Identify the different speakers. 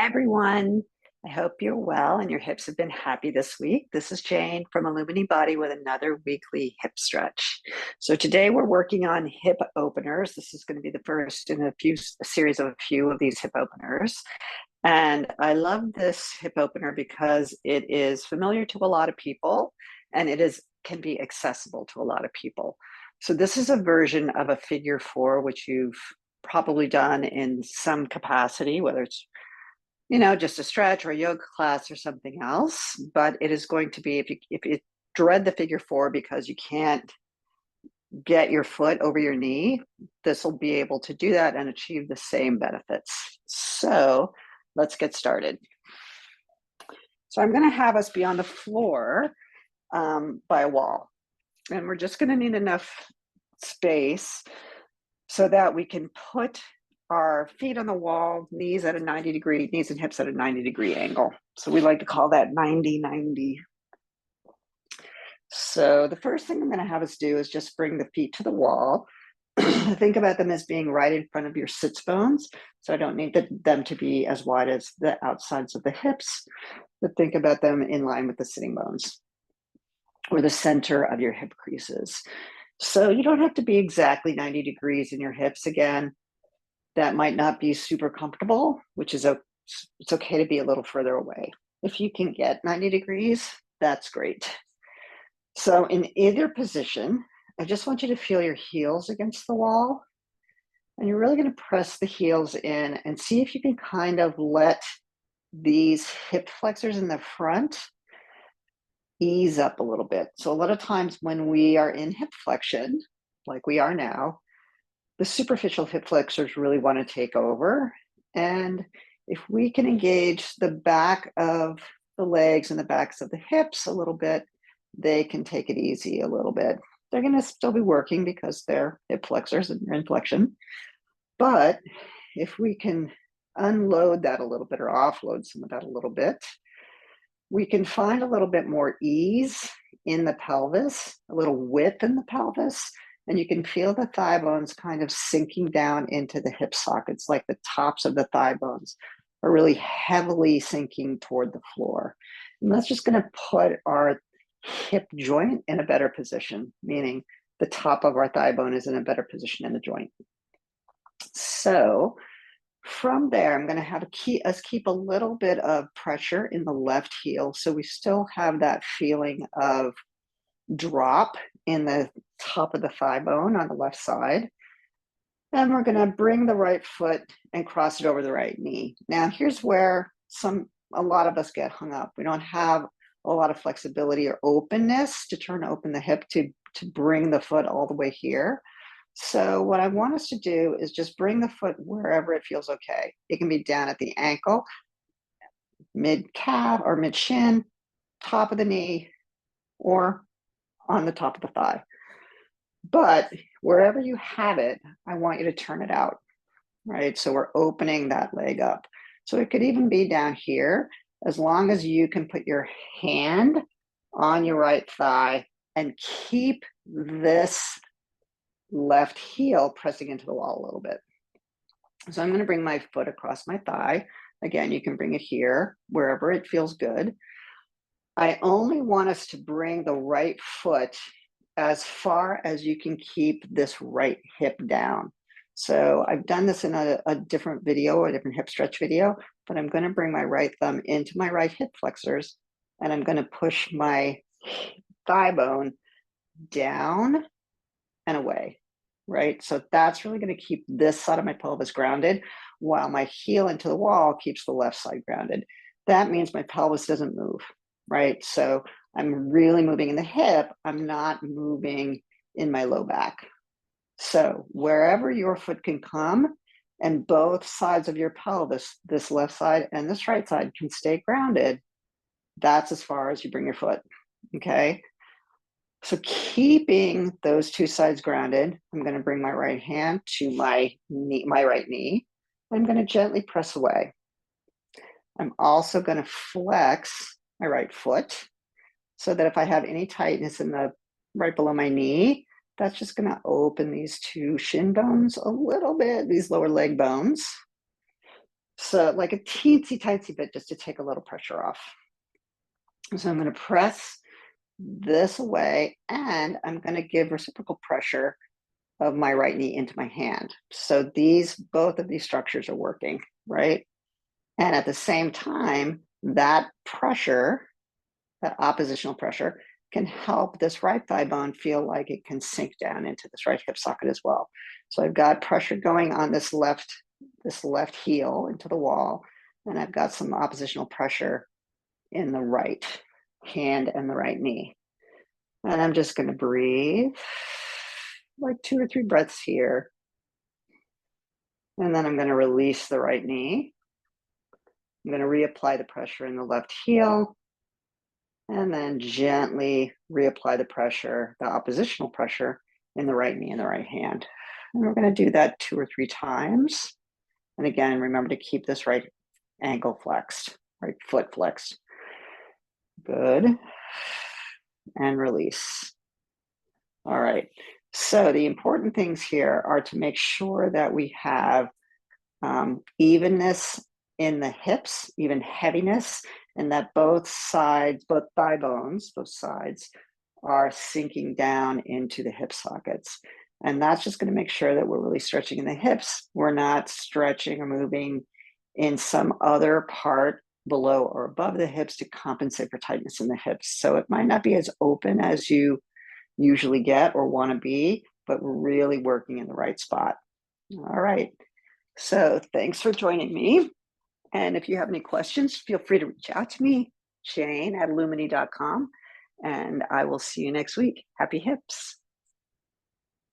Speaker 1: Hi, everyone. I hope you're well and your hips have been happy this week. This is Jane from Illumini Body with another weekly hip stretch. So today we're working on hip openers. This is going to be the first in a series of a few of these hip openers. And I love this hip opener because it is familiar to a lot of people and can be accessible to a lot of people. So this is a version of a figure four, which you've probably done in some capacity, whether it's just a stretch or a yoga class or something else. But it is going to be, if you dread the figure four because you can't get your foot over your knee, this will be able to do that and achieve the same benefits. So let's get started. So I'm going to have us be on the floor by a wall. And we're just going to need enough space so that we can put our feet on the wall, knees and hips at a 90-degree angle. So we like to call that 90-90. So the first thing I'm going to have us do is just bring the feet to the wall. Think about them as being right in front of your sits bones. So I don't need them to be as wide as the outsides of the hips, but think about them in line with the sitting bones or the center of your hip creases. So you don't have to be exactly 90 degrees in your hips. Again, that might not be super comfortable, which is it's okay to be a little further away. If you can get 90 degrees, that's great. So in either position, I just want you to feel your heels against the wall. And you're really going to press the heels in and see if you can kind of let these hip flexors in the front ease up a little bit. So a lot of times when we are in hip flexion, like we are now, the superficial hip flexors really want to take over. And if we can engage the back of the legs and the backs of the hips a little bit, they can take it easy a little bit. They're going to still be working because they're hip flexors and they're in flexion. But if we can unload that a little bit or offload some of that a little bit, we can find a little bit more ease in the pelvis, a little width in the pelvis, and you can feel the thigh bones kind of sinking down into the hip sockets, like the tops of the thigh bones are really heavily sinking toward the floor. And that's just going to put our hip joint in a better position, meaning the top of our thigh bone is in a better position in the joint. So from there, I'm going to have us keep a little bit of pressure in the left heel, so we still have that feeling of drop in the top of the thigh bone on the left side. And we're going to bring the right foot and cross it over the right knee. Now, here's where a lot of us get hung up. We don't have a lot of flexibility or openness to turn open the hip to bring the foot all the way here. So what I want us to do is just bring the foot wherever it feels okay. It can be down at the ankle, mid calf or mid shin, top of the knee, or on the top of the thigh. But wherever you have it, I want you to turn it out, right? So we're opening that leg up. So it could even be down here, as long as you can put your hand on your right thigh and keep this left heel pressing into the wall a little bit. So I'm going to bring my foot across my thigh. Again, you can bring it here, wherever it feels good. I only want us to bring the right foot as far as you can keep this right hip down. So I've done this in a different video, a different hip stretch video, but I'm going to bring my right thumb into my right hip flexors, and I'm going to push my thigh bone down and away, right? So that's really going to keep this side of my pelvis grounded, while my heel into the wall keeps the left side grounded. That means my pelvis doesn't move, right? So I'm really moving in the hip. I'm not moving in my low back. So wherever your foot can come and both sides of your pelvis, this left side and this right side, can stay grounded, that's as far as you bring your foot, okay? So keeping those two sides grounded, I'm going to bring my right hand to my right knee. I'm going to gently press away. I'm also going to flex my right foot so that if I have any tightness in the right below my knee, that's just going to open these two shin bones a little bit, these lower leg bones. So like a teensy tiny bit just to take a little pressure off. So I'm going to press this away and I'm going to give reciprocal pressure of my right knee into my hand. So both of these structures are working, right? And at the same time, that pressure, that oppositional pressure, can help this right thigh bone feel like it can sink down into this right hip socket as well. So I've got pressure going on this left heel into the wall, and I've got some oppositional pressure in the right hand and the right knee. And I'm just going to breathe like 2 or 3 breaths here. And then I'm going to release the right knee. I'm going to reapply the pressure in the left heel. And then gently reapply the pressure, the oppositional pressure in the right knee and the right hand. And we're going to do that 2 or 3 times. And again, remember to keep this right ankle flexed, right foot flexed. Good. And release. All right. So the important things here are to make sure that we have evenness in the hips, even heaviness, and that both sides, both thigh bones, both sides are sinking down into the hip sockets. And that's just going to make sure that we're really stretching in the hips. We're not stretching or moving in some other part below or above the hips to compensate for tightness in the hips. So it might not be as open as you usually get or want to be, but we're really working in the right spot. All right. So thanks for joining me. And if you have any questions, feel free to reach out to me, Jane at illumini.com. And I will see you next week. Happy hips.